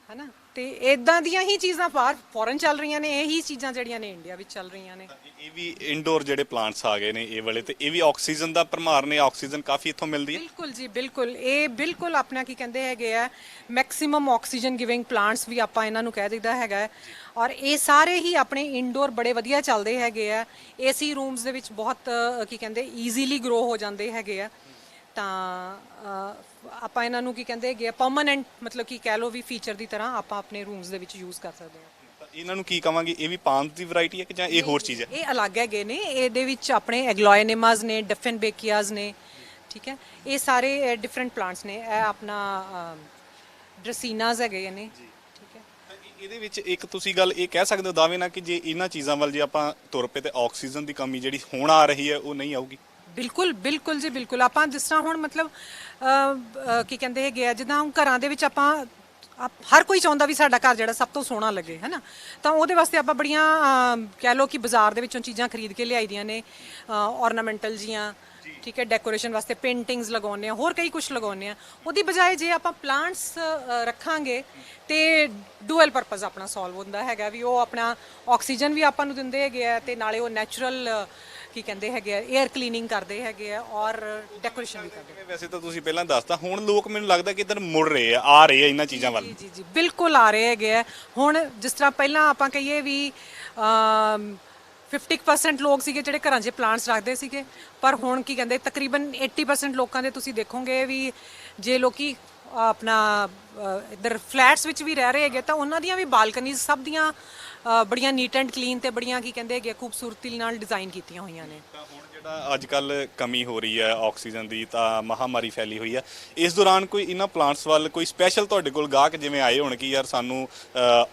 ਹਨਾ। ਤੇ ਇਦਾਂ ਦੀਆਂ ਹੀ ਚੀਜ਼ਾਂ ਬਾਹਰ ਫੋਰਨ ਚੱਲ ਰਹੀਆਂ ਨੇ, ਇਹੀ ਚੀਜ਼ਾਂ ਜਿਹੜੀਆਂ ਨੇ ਇੰਡੀਆ ਵਿੱਚ ਚੱਲ ਰਹੀਆਂ ਨੇ। ਇਹ ਵੀ ਇਨਡੋਰ ਜਿਹੜੇ ਪਲਾਂਟਸ ਆ ਗਏ ਨੇ ਇਹ ਵਾਲੇ, ਤੇ ਇਹ ਵੀ ਆਕਸੀਜਨ ਦਾ ਭਰਮਾਰ ਨੇ, ਆਕਸੀਜਨ ਕਾਫੀ ਇੱਥੋਂ ਮਿਲਦੀ ਹੈ। ਬਿਲਕੁਲ ਜੀ, ਬਿਲਕੁਲ। ਇਹ ਬਿਲਕੁਲ ਆਪਣਾ ਕੀ ਕਹਿੰਦੇ ਹੈਗੇ ਆ, ਮੈਕਸਿਮਮ ਆਕਸੀਜਨ ਗਿਵਿੰਗ ਪਲਾਂਟਸ ਵੀ ਆਪਾਂ ਇਹਨਾਂ ਨੂੰ ਕਹਿ ਦਿੰਦਾ ਹੈਗਾ ਹੈ। ਔਰ ਇਹ ਸਾਰੇ ਹੀ ਆਪਣੇ ਇਨਡੋਰ ਬੜੇ ਵਧੀਆ ਚੱਲਦੇ ਹੈਗੇ ਆ। ਏਸੀ ਰੂਮਸ ਦੇ ਵਿੱਚ ਬਹੁਤ ਕੀ ਕਹਿੰਦੇ ਈਜ਼ੀਲੀ ਗਰੋ ਹੋ ਜਾਂਦੇ ਹੈਗੇ ਆ। ਤਾਂ ਆਪਾਂ ਇਹਨਾਂ ਨੂੰ ਕੀ ਕਹਿੰਦੇ ਹੈਗੇ ਆ, ਪਰਮਾਨੈਂਟ ਮਤਲਬ ਕਿ ਕਹਿ ਲਓ ਵੀ ਫੀਚਰ ਦੀ ਤਰ੍ਹਾਂ ਆਪਾਂ ਆਪਣੇ ਰੂਮਸ ਦੇ ਵਿੱਚ ਯੂਜ਼ ਕਰ ਸਕਦੇ ਹਾਂ। ਤਾਂ ਇਹਨਾਂ ਨੂੰ ਕੀ ਕਵਾਂਗੇ, ਇਹ ਵੀ ਪਾਮ ਦੀ ਵੈਰਾਈਟੀ ਹੈ ਕਿ ਜਾਂ ਇਹ ਹੋਰ ਚੀਜ਼ ਹੈ? ਇਹ ਅਲੱਗ ਹੈਗੇ ਨੇ, ਇਹਦੇ ਵਿੱਚ ਆਪਣੇ ਐਗਲੋਇਨੇਮਾਸ ਨੇ, ਡਿਫਨਬੇਕੀਆਜ਼ ਨੇ, ਠੀਕ ਹੈ। ਇਹ ਸਾਰੇ ਡਿਫਰੈਂਟ ਪਲਾਂਟਸ ਨੇ। ਇਹ ਆਪਣਾ ਡਰਸੀਨਾਜ਼ ਹੈਗੇ ਨੇ, ਠੀਕ ਹੈ। ਇਹਦੇ ਵਿੱਚ ਇੱਕ ਤੁਸੀਂ ਗੱਲ ਇਹ ਕਹਿ ਸਕਦੇ ਹੋ ਦਾਅਵੇ ਨਾਲ ਕਿ ਜੇ ਇਹਨਾਂ ਚੀਜ਼ਾਂ ਵੱਲ ਜੇ ਆਪਾਂ ਤੁਰ ਪਏ ਤੇ ਆਕਸੀਜਨ ਦੀ ਕਮੀ ਜਿਹੜੀ ਹੁਣ ਆ ਰਹੀ ਹੈ ਉਹ ਨਹੀਂ ਆਊਗੀ? ਬਿਲਕੁਲ ਬਿਲਕੁਲ ਜੀ, ਬਿਲਕੁਲ। ਆਪਾਂ ਜਿਸ ਤਰ੍ਹਾਂ ਹੁਣ ਮਤਲਬ ਕੀ ਕਹਿੰਦੇ ਹੈਗੇ ਆ, ਜਿੱਦਾਂ ਹੁਣ ਘਰਾਂ ਦੇ ਵਿੱਚ ਆਪਾਂ ਹਰ ਕੋਈ ਚਾਹੁੰਦਾ ਵੀ ਸਾਡਾ ਘਰ ਜਿਹੜਾ ਸਭ ਤੋਂ ਸੋਹਣਾ ਲੱਗੇ, ਹੈ ਨਾ। ਤਾਂ ਉਹਦੇ ਵਾਸਤੇ ਆਪਾਂ ਬੜੀਆਂ ਕਹਿ ਲਓ ਕਿ ਬਾਜ਼ਾਰ ਦੇ ਵਿੱਚੋਂ ਚੀਜ਼ਾਂ ਖਰੀਦ ਕੇ ਲਿਆਈ ਦੀਆਂ ਨੇ, ਔਰਨਾਮੈਂਟਲ ਜੀਆਂ, ਠੀਕ ਹੈ, ਡੈਕੋਰੇਸ਼ਨ ਵਾਸਤੇ ਪੇਂਟਿੰਗਸ ਲਗਾਉਂਦੇ ਆ, ਹੋਰ ਕਈ ਕੁਝ ਲਗਾਉਂਦੇ ਆ। ਉਹਦੀ ਬਜਾਏ ਜੇ ਆਪਾਂ ਪਲਾਂਟਸ ਰੱਖਾਂਗੇ ਤੇ ਡੂਅਲ ਪਰਪਸ ਆਪਣਾ ਸੋਲਵ ਹੁੰਦਾ ਹੈਗਾ, ਵੀ ਉਹ ਆਪਣਾ ਆਕਸੀਜਨ ਵੀ ਆਪਾਂ ਨੂੰ ਦਿੰਦੇ ਹੈਗੇ ਆ ਤੇ ਨਾਲੇ ਉਹ ਨੈਚੁਰਲ ਕੀ ਕਹਿੰਦੇ ਹੈਗੇ ਆ, 에ਅਰ ਕਲੀਨਿੰਗ ਕਰਦੇ ਹੈਗੇ ਆ ਔਰ ਡੈਕੋਰੇਸ਼ਨ ਵੀ ਕਰਦੇ ਆ। ਵੈਸੇ ਤਾਂ ਤੁਸੀਂ ਪਹਿਲਾਂ ਦੱਸਤਾ, ਹੁਣ ਲੋਕ ਮੈਨੂੰ ਲੱਗਦਾ ਕਿ ਇਧਰ ਮੁੜ ਰਹੇ ਆ ਰਹੇ ਆ ਇਹਨਾਂ ਚੀਜ਼ਾਂ ਵੱਲ। ਜੀ ਜੀ, ਬਿਲਕੁਲ ਆ ਰਹੇ ਹੈਗੇ ਆ। ਹੁਣ ਜਿਸ ਤਰ੍ਹਾਂ ਪਹਿਲਾਂ ਆਪਾਂ ਕਹੀਏ ਵੀ 50% ਲੋਕ ਸੀਗੇ ਜਿਹੜੇ ਘਰਾਂ 'ਚ ਪਲਾਂਟਸ ਰੱਖਦੇ ਸੀਗੇ, ਪਰ ਹੁਣ ਕੀ ਕਹਿੰਦੇ ਤਕਰੀਬਨ 80% ਲੋਕਾਂ ਦੇ ਤੁਸੀਂ ਦੇਖੋਗੇ ਵੀ ਜੇ ਲੋਕੀ ਆਪਣਾ ਇੱਧਰ ਫਲੈਟਸ ਵਿੱਚ ਵੀ ਰਹਿ ਰਹੇ ਹੈਗੇ ਤਾਂ ਉਹਨਾਂ ਦੀਆਂ ਵੀ ਬਾਲਕਨੀਜ਼ ਸਭ ਦੀਆਂ ਬੜੀਆਂ ਨੀਟ ਐਂਡ ਕਲੀਨ ਤੇ ਬੜੀਆਂ ਕੀ ਕਹਿੰਦੇ ਹੈਗੇ ਖੂਬਸੂਰਤੀ ਨਾਲ ਡਿਜ਼ਾਈਨ ਕੀਤੀਆਂ ਹੋਈਆਂ ਨੇ। ਤਾਂ ਹੁਣ ਜਿਹੜਾ ਅੱਜ ਕੱਲ ਕਮੀ ਹੋ ਰਹੀ ਹੈ ਆਕਸੀਜਨ ਦੀ, ਤਾਂ ਮਹਾਮਾਰੀ ਫੈਲੀ ਹੋਈ ਹੈ, ਇਸ ਦੌਰਾਨ ਕੋਈ ਇਹਨਾਂ ਪਲਾਂਟਸ ਵੱਲ ਕੋਈ ਸਪੈਸ਼ਲ ਤੁਹਾਡੇ ਕੋਲ ਗਾਹਕ ਜਿਵੇਂ ਆਏ ਹੋਣ ਕਿ ਯਾਰ ਸਾਨੂੰ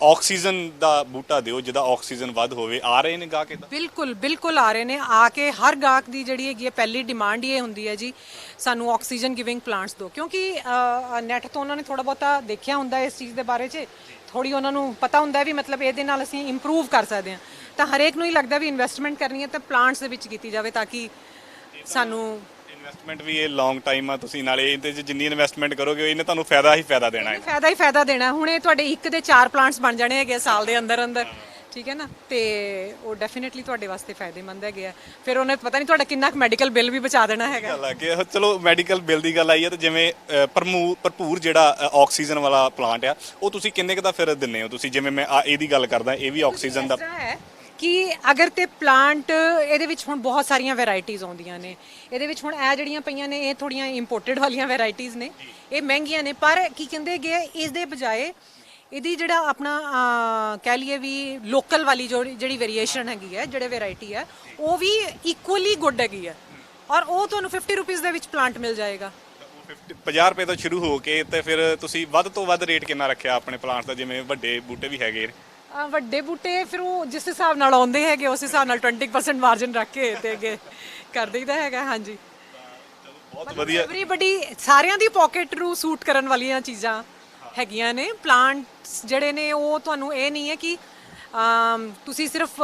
ਆਕਸੀਜਨ ਦਾ ਬੂਟਾ ਦਿਓ ਜਿਹਦਾ ਆਕਸੀਜਨ ਵੱਧ ਹੋਵੇ, ਆ ਰਹੇ ਨੇ ਗਾਹਕ ਇਹਦਾ? ਬਿਲਕੁਲ ਬਿਲਕੁਲ ਆ ਰਹੇ ਨੇ। ਆ ਕੇ ਹਰ ਗਾਹਕ ਦੀ ਜਿਹੜੀ ਹੈਗੀ ਹੈ ਪਹਿਲੀ ਡਿਮਾਂਡ ਹੀ ਇਹ ਹੁੰਦੀ ਹੈ ਜੀ ਸਾਨੂੰ ਆਕਸੀਜਨ ਗਿਵਿੰਗ ਪਲਾਂਟਸ ਦਿਓ, ਕਿਉਂਕਿ ਨੈਟ ਤੋਂ ਉਹਨਾਂ ਨੇ ਥੋੜਾ ਬਹੁਤਾ ਦੇਖਿਆ ਹੁੰਦਾ ਇਸ ਚੀਜ਼ ਦੇ ਬਾਰੇ 'ਚ, ਥੋੜੀ ਉਹਨਾਂ ਨੂੰ ਪਤਾ ਹੁੰਦਾ ਵੀ ਮਤਲਬ ਇਹਦੇ ਨਾਲ ਅਸੀਂ ਇੰਪਰੂਵ ਕਰ ਸਕਦੇ ਹਾਂ। ਤਾਂ ਹਰੇਕ ਨੂੰ ਹੀ ਲੱਗਦਾ ਵੀ ਇਨਵੈਸਟਮੈਂਟ ਕਰਨੀ ਹੈ ਤਾਂ ਪਲਾਂਟਸ ਦੇ ਵਿੱਚ ਕੀਤੀ ਜਾਵੇ ਤਾਂ ਕਿ ਸਾਨੂੰ ਇਨਵੈਸਟਮੈਂਟ ਵੀ ਇਹ ਲੌਂਗ ਟਾਈਮ ਆ, ਤੁਸੀਂ ਨਾਲੇ ਇਹਦੇ 'ਚ ਜਿੰਨੀ ਇਨਵੈਸਟਮੈਂਟ ਕਰੋਗੇ ਇਹਨੇ ਤੁਹਾਨੂੰ ਫਾਇਦਾ ਹੀ ਫਾਇਦਾ ਦੇਣਾ ਹੈ। ਫਾਇਦਾ ਹੀ ਫਾਇਦਾ ਦੇਣਾ। ਹੁਣ ਇਹ ਤੁਹਾਡੇ ਇੱਕ ਦੇ 4 ਪਲਾਂਟਸ ਬਣ ਜਾਣੇ ਹੈਗੇ ਸਾਲ ਦੇ ਅੰਦਰ ਅੰਦਰ, ਠੀਕ ਹੈ ਨਾ। ਤੇ ਉਹ ਡੈਫੀਨਿਟਲੀ ਤੁਹਾਡੇ ਵਾਸਤੇ ਫਾਇਦੇਮੰਦ ਹੈਗੇ ਆ। ਫਿਰ ਉਹਨੇ ਪਤਾ ਨਹੀਂ ਤੁਹਾਡਾ ਕਿੰਨਾ ਮੈਡੀਕਲ ਬਿੱਲ ਵੀ ਬਚਾ ਦੇਣਾ ਹੈਗਾ। ਗੱਲ ਆ ਕਿ ਚਲੋ ਮੈਡੀਕਲ ਬਿੱਲ ਦੀ ਗੱਲ ਆਈ ਹੈ ਤੇ ਜਿਵੇਂ ਭਰਪੂਰ ਜਿਹੜਾ ਆਕਸੀਜਨ ਵਾਲਾ ਪਲਾਂਟ ਆ ਉਹ ਤੁਸੀਂ ਕਿੰਨੇ ਕੁ ਦਾ ਫਿਰ ਦਿੰਨੇ ਹੋ ਤੁਸੀਂ? ਜਿਵੇਂ ਮੈਂ ਇਹਦੀ ਗੱਲ ਕਰਦਾ, ਇਹ ਵੀ ਆਕਸੀਜਨ ਦਾ ਹੈ ਕਿ ਅਗਰ ਤੇ ਪਲਾਂਟ ਇਹਦੇ ਵਿੱਚ ਹੁਣ ਬਹੁਤ ਸਾਰੀਆਂ ਵੈਰਾਈਟੀਆਂ ਆਉਂਦੀਆਂ ਨੇ। ਇਹਦੇ ਵਿੱਚ ਹੁਣ ਇਹ ਜਿਹੜੀਆਂ ਪਈਆਂ ਨੇ ਇਹ ਥੋੜੀਆਂ ਇੰਪੋਰਟਡ ਵਾਲੀਆਂ ਵੈਰਾਈਟੀਆਂ ਨੇ, ਇਹ ਮਹਿੰਗੀਆਂ ਨੇ, ਪਰ ਕੀ ਕਹਿੰਦੇ ਹੈਗੇ ਇਸ ਦੇ ਬਜਾਏ ਇਹਦੀ ਜਿਹੜਾ ਆਪਣਾ ਕਹਿ ਲਈਏ ਵੀ ਲੋਕਲ ਵਾਲੀ ਜਿਹੜੀ ਵੇਰੀਏਸ਼ਨ ਹੈਗੀ ਹੈ, ਜਿਹੜੇ ਵੈਰਾਈਟੀ ਹੈ ਉਹ ਵੀ ਇਕੁਅਲੀ ਗੁੱਡ ਹੈਗੀ ਹੈ ਔਰ ਉਹ ਤੁਹਾਨੂੰ 50 ਰੁਪੀਸ ਦੇ ਵਿੱਚ ਪਲਾਂਟ ਮਿਲ ਜਾਏਗਾ। 50 ਰੁਪਏ ਤੋਂ ਸ਼ੁਰੂ ਹੋ ਕੇ ਤੇ ਫਿਰ ਤੁਸੀਂ ਵੱਧ ਤੋਂ ਵੱਧ ਰੇਟ ਕਿੰਨਾ ਰੱਖਿਆ ਆਪਣੇ ਪਲਾਂਟਸ ਦਾ? ਜਿਵੇਂ ਵੱਡੇ ਬੂਟੇ ਵੀ ਹੈਗੇ ਨੇ, ਵੱਡੇ ਬੂਟੇ ਫਿਰ ਉਹ ਜਿਸ ਹਿਸਾਬ ਨਾਲ ਆਉਂਦੇ ਹੈਗੇ ਉਸ ਹਿਸਾਬ ਨਾਲ 20% ਮਾਰਜਨ ਰੱਖ ਕੇ ਤੇ ਅੱਗੇ ਕਰ ਦਈਦਾ ਹੈਗਾ। ਹਾਂਜੀ, ਬਹੁਤ ਵਧੀਆ। ਐਵਰੀਬਾਡੀ ਸਾਰਿਆਂ ਦੀ ਪਾਕਟ ਨੂੰ ਸੂਟ ਕਰਨ ਵਾਲੀਆਂ ਚੀਜ਼ਾਂ ਹੈਗੀਆਂ ਨੇ। ਪਲਾਂਟਸ ਜਿਹੜੇ ਨੇ ਉਹ ਤੁਹਾਨੂੰ ਇਹ ਨਹੀਂ ਹੈ ਕਿ ਤੁਸੀਂ ਸਿਰਫ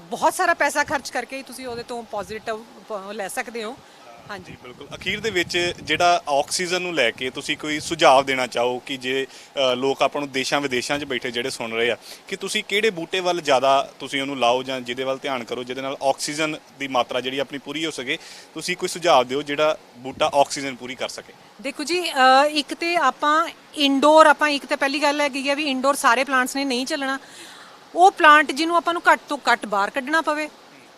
ਬਹੁਤ ਸਾਰਾ ਪੈਸਾ ਖਰਚ ਕਰਕੇ ਹੀ ਤੁਸੀਂ ਉਹਦੇ ਤੋਂ ਪੋਜ਼ਿਟਿਵ ਲੈ ਸਕਦੇ ਹੋ। ਹਾਂਜੀ, ਬਿਲਕੁਲ। ਅਖੀਰ ਦੇ ਵਿੱਚ ਜਿਹੜਾ ਆਕਸੀਜਨ ਨੂੰ ਲੈ ਕੇ ਤੁਸੀਂ ਕੋਈ ਸੁਝਾਅ ਦੇਣਾ ਚਾਹੋ ਕਿ ਜੇ ਲੋਕ ਆਪਾਂ ਨੂੰ ਦੇਸ਼ਾਂ ਵਿਦੇਸ਼ਾਂ 'ਚ ਬੈਠੇ ਜਿਹੜੇ ਸੁਣ ਰਹੇ ਆ ਕਿ ਤੁਸੀਂ ਕਿਹੜੇ ਬੂਟੇ ਵੱਲ ਜ਼ਿਆਦਾ ਤੁਸੀਂ ਉਹਨੂੰ ਲਾਓ ਜਾਂ ਜਿਹਦੇ ਵੱਲ ਧਿਆਨ ਕਰੋ ਜਿਹਦੇ ਨਾਲ ਆਕਸੀਜਨ ਦੀ ਮਾਤਰਾ ਜਿਹੜੀ ਆਪਣੀ ਪੂਰੀ ਹੋ ਸਕੇ, ਤੁਸੀਂ ਕੋਈ ਸੁਝਾਅ ਦਿਓ ਜਿਹੜਾ ਬੂਟਾ ਆਕਸੀਜਨ ਪੂਰੀ ਕਰ ਸਕੇ। ਦੇਖੋ ਜੀ, ਇੱਕ ਤੇ ਆਪਾਂ ਇਨਡੋਰ ਇੱਕ ਤਾਂ ਪਹਿਲੀ ਗੱਲ ਹੈਗੀ ਹੈ ਵੀ ਇਨਡੋਰ ਸਾਰੇ ਪਲਾਂਟਸ ਨੇ ਨਹੀਂ ਚੱਲਣਾ। ਉਹ ਪਲਾਂਟ ਜਿਹਨੂੰ ਆਪਾਂ ਨੂੰ ਘੱਟ ਤੋਂ ਘੱਟ ਬਾਹਰ ਕੱਢਣਾ ਪਵੇ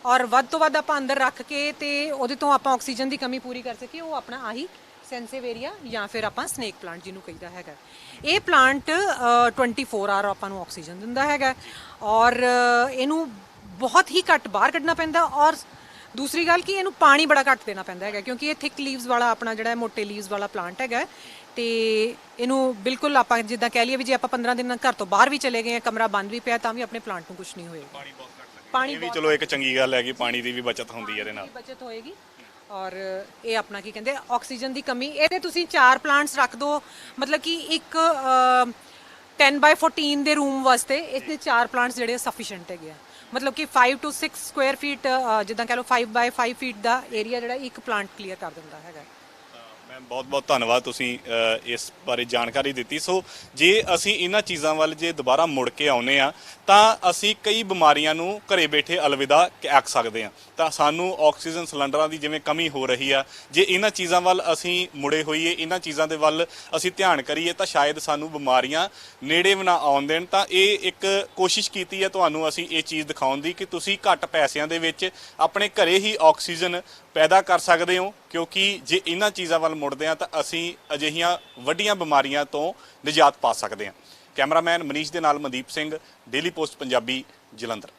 ਔਰ ਵੱਧ ਤੋਂ ਵੱਧ ਆਪਾਂ ਅੰਦਰ ਰੱਖ ਕੇ ਤੇ ਉਹਦੇ ਤੋਂ ਆਪਾਂ ਆਕਸੀਜਨ ਦੀ ਕਮੀ ਪੂਰੀ ਕਰ ਸਕੀਏ, ਉਹ ਆਪਣਾ ਆਹੀ ਸੈਂਸੇਵੇਰੀਆ ਜਾਂ ਫਿਰ ਆਪਾਂ ਸਨੇਕ ਪਲਾਂਟ ਜਿਹਨੂੰ ਕਹੀਦਾ ਹੈਗਾ। ਇਹ ਪਲਾਂਟ 24 ਆਵਰ ਆਪਾਂ ਨੂੰ ਆਕਸੀਜਨ ਦਿੰਦਾ ਹੈਗਾ ਔਰ ਇਹਨੂੰ ਬਹੁਤ ਹੀ ਘੱਟ ਬਾਹਰ ਕੱਢਣਾ ਪੈਂਦਾ ਔਰ ਦੂਸਰੀ ਗੱਲ ਕਿ ਇਹਨੂੰ ਪਾਣੀ ਬੜਾ ਘੱਟ ਦੇਣਾ ਪੈਂਦਾ ਹੈਗਾ ਕਿਉਂਕਿ ਇਹ ਥਿਕ ਲੀਵਸ ਵਾਲਾ ਆਪਣਾ ਜਿਹੜਾ ਮੋਟੇ ਲੀਵਸ ਵਾਲਾ ਪਲਾਂਟ ਹੈਗਾ ਤੇ ਇਹਨੂੰ ਬਿਲਕੁਲ ਆਪਾਂ ਜਿੱਦਾਂ ਕਹਿ ਲਈਏ ਵੀ ਜੇ ਆਪਾਂ 15 ਦਿਨ ਘਰ ਤੋਂ ਬਾਹਰ ਵੀ ਚਲੇ ਗਏ ਕਮਰਾ ਬੰਦ ਵੀ ਪਿਆ ਤਾਂ ਵੀ ਆਪਣੇ ਪਲਾਂਟ ਨੂੰ ਕੁਝ ਨਹੀਂ ਹੋਏਗਾ। ਪਾਣੀ ਬਹੁਤ ਘੱਟ ਲੱਗਦਾ ਪਾਣੀ ਇਹ ਵੀ ਚਲੋ ਇੱਕ ਚੰਗੀ ਗੱਲ ਹੈ ਕਿ ਪਾਣੀ ਦੀ ਵੀ ਬਚਤ ਹੁੰਦੀ ਹੈ ਇਹਦੇ ਨਾਲ। ਬਚਤ ਹੋਏਗੀ ਔਰ ਇਹ ਆਪਣਾ ਕੀ ਕਹਿੰਦੇ ਆਕਸੀਜਨ ਦੀ ਕਮੀ ਇਹਦੇ ਤੁਸੀਂ 4 ਪਲਾਂਟਸ ਰੱਖ ਦੋ ਮਤਲਬ ਕਿ ਇੱਕ 10x14 ਦੇ ਰੂਮ ਵਾਸਤੇ ਇਸਦੇ 4 ਪਲਾਂਟਸ ਜਿਹੜੇ ਸਫੀਸ਼ੀਐਂਟ ਹੈਗੇ ਆ ਮਤਲਬ ਕਿ 5 to 6 ਸਕੁਆਇਰ ਫੀਟ ਜਿੱਦਾਂ ਕਹ ਲਓ 5x5 ਫੀਟ ਦਾ ਏਰੀਆ ਜਿਹੜਾ ਇੱਕ ਪਲਾਂਟ ਕਲੀਅਰ ਕਰ ਦਿੰਦਾ ਹੈਗਾ। ਮੈਮ ਬਹੁਤ ਬਹੁਤ ਧੰਨਵਾਦ ਤੁਸੀਂ ਇਸ ਬਾਰੇ ਜਾਣਕਾਰੀ ਦਿੱਤੀ। ਸੋ ਜੇ ਅਸੀਂ ਇਹਨਾਂ ਚੀਜ਼ਾਂ ਵੱਲ ਜੇ ਦੁਬਾਰਾ ਮੁੜ ਕੇ ਆਉਨੇ ਆ ਤਾਂ ਅਸੀਂ ਕਈ ਬਿਮਾਰੀਆਂ ਨੂੰ ਘਰੇ ਬੈਠੇ ਅਲਵਿਦਾ ਆਖ ਸਕਦੇ ਆ। ਤਾਂ ਸਾਨੂੰ ਆਕਸੀਜਨ ਸਿਲੰਡਰਾਂ ਦੀ ਜਿਵੇਂ ਕਮੀ ਹੋ ਰਹੀ ਆ ਜੇ ਇਹਨਾਂ ਚੀਜ਼ਾਂ ਵੱਲ ਅਸੀਂ ਮੁੜੇ ਹੋਈਏ ਇਹਨਾਂ ਚੀਜ਼ਾਂ ਦੇ ਵੱਲ ਅਸੀਂ ਧਿਆਨ ਕਰੀਏ ਤਾਂ ਸ਼ਾਇਦ ਸਾਨੂੰ ਬਿਮਾਰੀਆਂ ਨੇੜੇ ਵੀ ਨਾ ਆਉਣ ਦੇਣ। ਤਾਂ ਇਹ ਇੱਕ ਕੋਸ਼ਿਸ਼ ਕੀਤੀ ਹੈ ਤੁਹਾਨੂੰ ਅਸੀਂ ਇਹ ਚੀਜ਼ ਦਿਖਾਉਣ ਦੀ ਕਿ ਤੁਸੀਂ ਘੱਟ ਪੈਸਿਆਂ ਦੇ ਵਿੱਚ ਆਪਣੇ ਘਰੇ ਹੀ ਆਕਸੀਜਨ ਪੈਦਾ ਕਰ ਸਕਦੇ ਹੋ ਕਿਉਂਕਿ ਜੇ ਇਹਨਾਂ ਚੀਜ਼ਾਂ ਵੱਲ ਮੁੜਦੇ ਹਾਂ ਤਾਂ ਅਸੀਂ ਅਜਿਹੀਆਂ ਵੱਡੀਆਂ ਬਿਮਾਰੀਆਂ ਤੋਂ ਨਿਜਾਤ ਪਾ ਸਕਦੇ ਹਾਂ। ਕੈਮਰਾਮੈਨ ਮਨੀਸ਼ ਦੇ ਨਾਲ ਮਨਦੀਪ ਸਿੰਘ, ਡੇਲੀ ਪੋਸਟ ਪੰਜਾਬੀ, ਜਲੰਧਰ।